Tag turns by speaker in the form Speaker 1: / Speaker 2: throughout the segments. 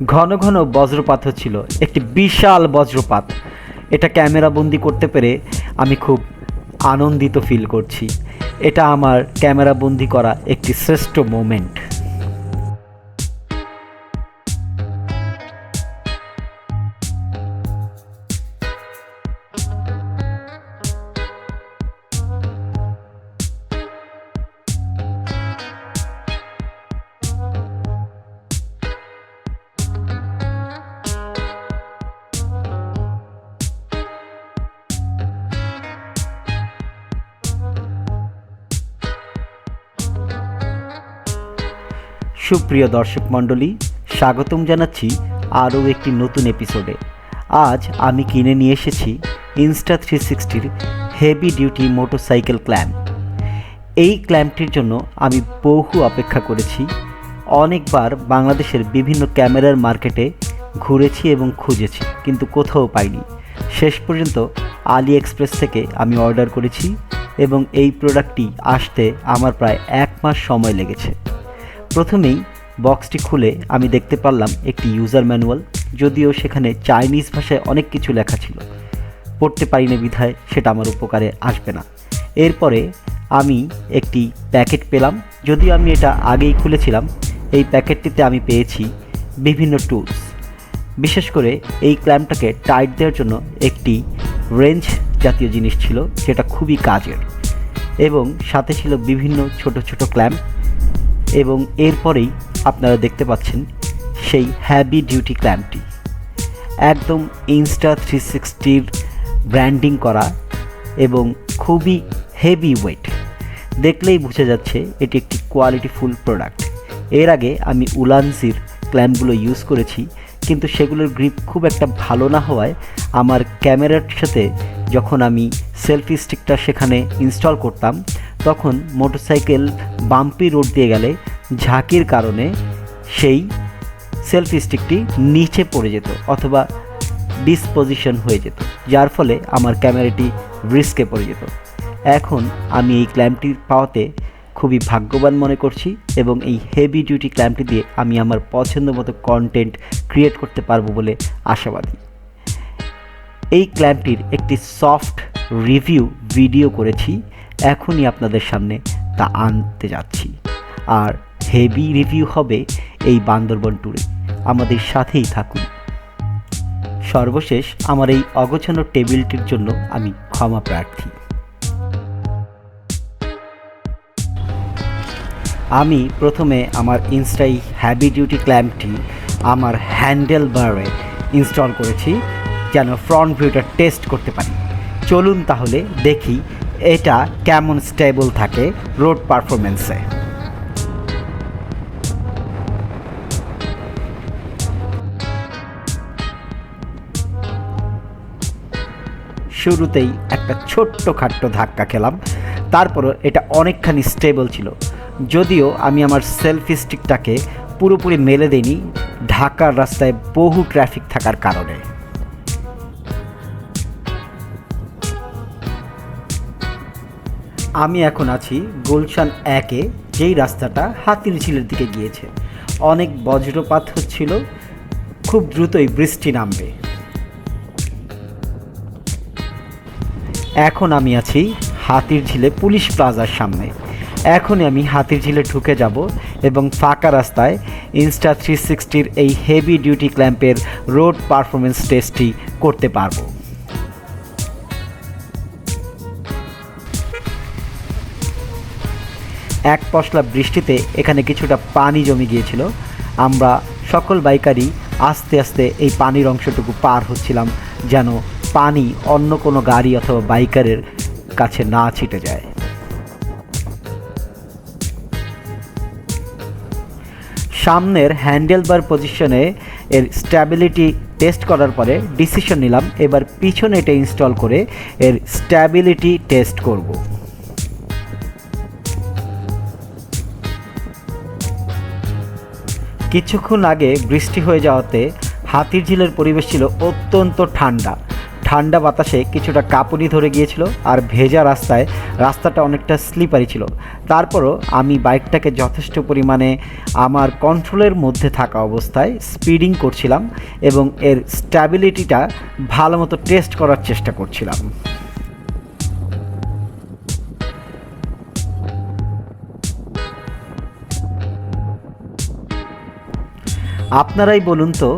Speaker 1: ঘন ঘন বজ্রপাত হচ্ছিল, একটি বিশাল বজ্রপাত। এটা ক্যামেরা বন্দি করতে পেরে আমি খুব আনন্দিত ফিল করছি। এটা আমার ক্যামেরা বন্দি করা একটি শ্রেষ্ঠ মোমেন্ট। সুপ্রিয় দর্শক মণ্ডলী, স্বাগতম জানাচ্ছি আরও একটি নতুন এপিসোডে। আজ আমি কিনে নিয়ে এসেছি ইনস্টা360-র হেভি ডিউটি মোটরসাইকেল ক্ল্যাম্প। এই ক্ল্যাম্পটির জন্য আমি বহু অপেক্ষা করেছি। অনেকবার বাংলাদেশের বিভিন্ন ক্যামেরার মার্কেটে ঘুরেছি এবং খুঁজেছি, কিন্তু কোথাও পাইনি। শেষ পর্যন্ত আলি এক্সপ্রেস থেকে আমি অর্ডার করেছি এবং এই প্রোডাক্টটি আসতে আমার প্রায় 1 মাস সময় লেগেছে। প্রথমেই বক্সটি খুলে আমি দেখতে পারলাম একটি ইউজার ম্যানুয়াল, যদিও সেখানে চাইনিজ ভাষায় অনেক কিছু লেখা ছিল। পড়তে পারি না বিধায় সেটা আমার উপকারে আসবে না। এরপরে আমি একটি প্যাকেট পেলাম, যদিও আমি এটা আগেই খুলেছিলাম। এই প্যাকেটটিতে আমি পেয়েছি বিভিন্ন টুলস। বিশেষ করে এই ক্ল্যাম্পটাকে টাইট দেওয়ার জন্য একটি রেঞ্জ জাতীয় জিনিস ছিল, যেটা খুবই কাজের, এবং সাথে ছিল বিভিন্ন ছোট ছোট ক্ল্যাম্প। এবং এরপরেই আপনারা দেখতে পাচ্ছেন সেই হেভি ডিউটি ক্ল্যাম্পটি, একদম ইনস্টা360-র ব্র্যান্ডিং করা এবং খুবই হেভি ওয়েট। দেখলেই বোঝা যাচ্ছে এটি একটি কোয়ালিটিফুল প্রোডাক্ট। এর আগে আমি উলানসির ক্ল্যাম্পগুলো ইউজ করেছি, কিন্তু সেগুলোর গ্রিপ খুব একটা ভালো না হওয়ায় আমার ক্যামেরার সাথে যখন আমি সেলফি স্টিকটা সেখানে ইনস্টল করতাম, তখন মোটরসাইকেল বাম্পি রোড দিয়ে গেলে ঝাঁকির কারণে সেই সেলফি স্টিকটি নিচে পড়ে যেত অথবা ডিসপোজিশন হয়ে যেত, যার ফলে আমার ক্যামেরাটি রিস্কে পড়ে যেত। এখন আমি এই ক্ল্যাম্পটি পাওয়াতে খুবই ভাগ্যবান মনে করছি এবং এই হেভি ডিউটি ক্ল্যাম্পটি দিয়ে আমি আমার পছন্দ মতো কন্টেন্ট ক্রিয়েট করতে পারবো বলে আশাবাদী। এই ক্ল্যাম্পটির একটি সফট রিভিউ ভিডিও করেছি, এখনই আপনাদের সামনে তা আনতে যাচ্ছি। আর হেভি রিভিউ হবে এই বান্দরবন ট্যুরে, আমাদের সাথেই থাকুন। সর্বশেষ আমার এই অগোছানো টেবিলটির জন্য আমি ক্ষমা প্রার্থী। আমি প্রথমে আমার ইনস্টাই হেভি ডিউটি ক্ল্যাম্পটি আমার হ্যান্ডেল বারে ইনস্টল করেছি, যেন ফ্রন্ট ভিউটা টেস্ট করতে পারি। চলুন তাহলে দেখি এটা কেমন স্টেবল থাকে রোড পারফরমেন্সে। শুরুতেই একটা ছোট্ট খাট্ট ধাক্কা খেলাম, তারপরও এটা অনেকখানি স্টেবল ছিল। যদিও আমি আমার সেলফি স্টিকটাকে পুরোপুরি মেলে দিইনি, ঢাকার রাস্তায় বহু ট্রাফিক থাকার কারণে। আমি এখন আছি গুলশান 1-এ, যেই রাস্তাটা হাতিরঝিলের দিকে গিয়েছে। অনেক বজ্রপাত হচ্ছিল, খুব দ্রুতই বৃষ্টি নামবে। এখন আমি আছি হাতিরঝিলে পুলিশ প্লাজার সামনে। এখনই আমি হাতিরঝিলে ঢুকে যাব এবং ফাঁকা রাস্তায় ইনস্টা360-র এই হেভি ডিউটি ক্ল্যাম্পের রোড পারফরমেন্স টেস্টটি করতে পারবো। এক পশলা বৃষ্টিতে এখানে কিছুটা পানি জমে গিয়েছিল। আমরা সকল বাইকারই আস্তে আস্তে এই পানির অংশটুকু পার হচ্ছিলাম, যেন পানি অন্য কোনো গাড়ি অথবা বাইকারের কাছে না ছিটে যায়। সামনের হ্যান্ডেলবার পজিশনে এর স্ট্যাবিলিটি টেস্ট করার পরে ডিসিশন নিলাম এবার পিছনে এটা ইনস্টল করে এর স্ট্যাবিলিটি টেস্ট করব। কিছুক্ষণ আগে বৃষ্টি হয়ে যাওয়াতে হাতিরঝিলের পরিবেশ ছিল অত্যন্ত ঠান্ডা। ঠান্ডা বাতাসে কিছুটা কাঁপুনি ধরে গিয়েছিল আর ভেজা রাস্তাটা অনেকটা স্লিপারি ছিল। তারপরও আমি বাইকটাকে যথেষ্ট পরিমাণে আমার কন্ট্রোলের মধ্যে থাকা অবস্থায় স্পিডিং করছিলাম এবং এর স্ট্যাবিলিটিটা ভালো মতো টেস্ট করার চেষ্টা করছিলাম। আপনারাই বলুন তো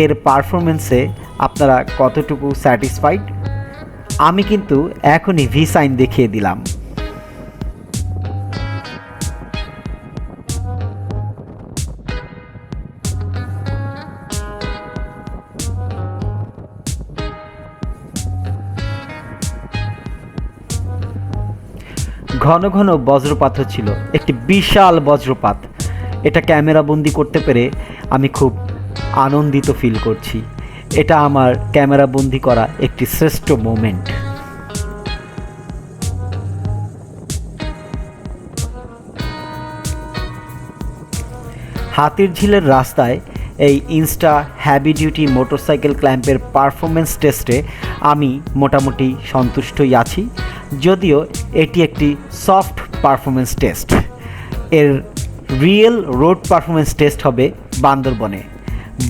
Speaker 1: এর পারফরমেন্সে আপনারা কতটুকু স্যাটিসফাইড? আমি কিন্তু এখনই ভি সাইন দেখিয়ে দিলাম। ঘন ঘন বজ্রপাত হচ্ছিল, একটি বিশাল বজ্রপাত। এটা ক্যামেরা বন্দি করতে পেরে আমি খুব আনন্দিত ফিল করছি। এটা আমার ক্যামেরা বন্দি করা একটি শ্রেষ্ঠ মোমেন্ট। হাতিরঝিলের রাস্তায় এই ইনস্টা হেভি ডিউটি মোটরসাইকেল ক্ল্যাম্পের পারফরমেন্স টেস্টে আমি মোটামুটি সন্তুষ্টই আছি, যদিও এটি একটি সফট পারফরমেন্স টেস্ট। এর রিয়েল রোড পারফরমেন্স টেস্ট হবে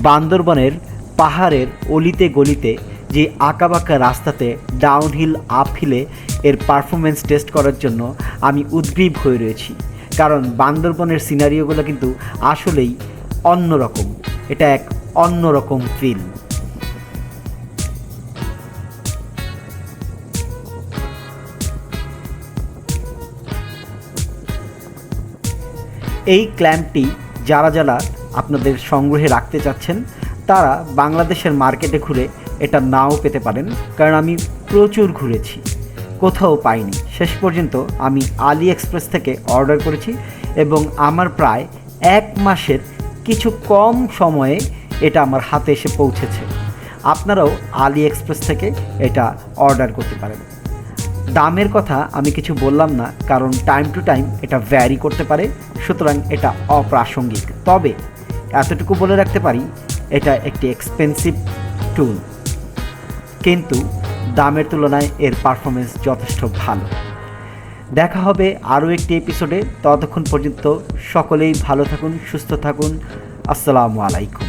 Speaker 1: বান্দরবনের পাহাড়ের অলিতে গলিতে যে আঁকাবাঁকা রাস্তাতে ডাউনহিল আপহিলে এর পারফরমেন্স টেস্ট করার জন্য আমি উদ্গ্রীব হয়ে রয়েছি। কারণ বান্দরবনের সিনারিওগুলো কিন্তু আসলেই অন্যরকম, এটা এক অন্যরকম ফিল। এই ক্ল্যাম্পটি যারা আপনাদের সংগ্রহে রাখতে চাচ্ছেন তারা বাংলাদেশের মার্কেটে ঘুরে এটা নাও পেতে পারেন, কারণ আমি প্রচুর ঘুরেছি, কোথাও পাইনি। শেষ পর্যন্ত আমি আলি এক্সপ্রেস থেকে অর্ডার করেছি এবং আমার প্রায় 1 মাসের কিছু কম সময়ে এটা আমার হাতে এসে পৌঁছেছে। আপনারাও আলি এক্সপ্রেস থেকে এটা অর্ডার করতে পারেন। দামের কথা আমি কিছু বললাম না, কারণ টাইম টু টাইম এটা ভ্যারি করতে পারে, সুতরাং এটা অপ্রাসঙ্গিক। তবে এতটুকু বলে রাখতে পারি, এটা একটি এক্সপেন্সিভ টুল, কিন্তু দামের তুলনায় এর পারফরমেন্স যথেষ্ট ভালো। দেখা হবে আরও একটি এপিসোডে। ততক্ষণ পর্যন্ত সকলেই ভালো থাকুন, সুস্থ থাকুন। আসসালামু আলাইকুম।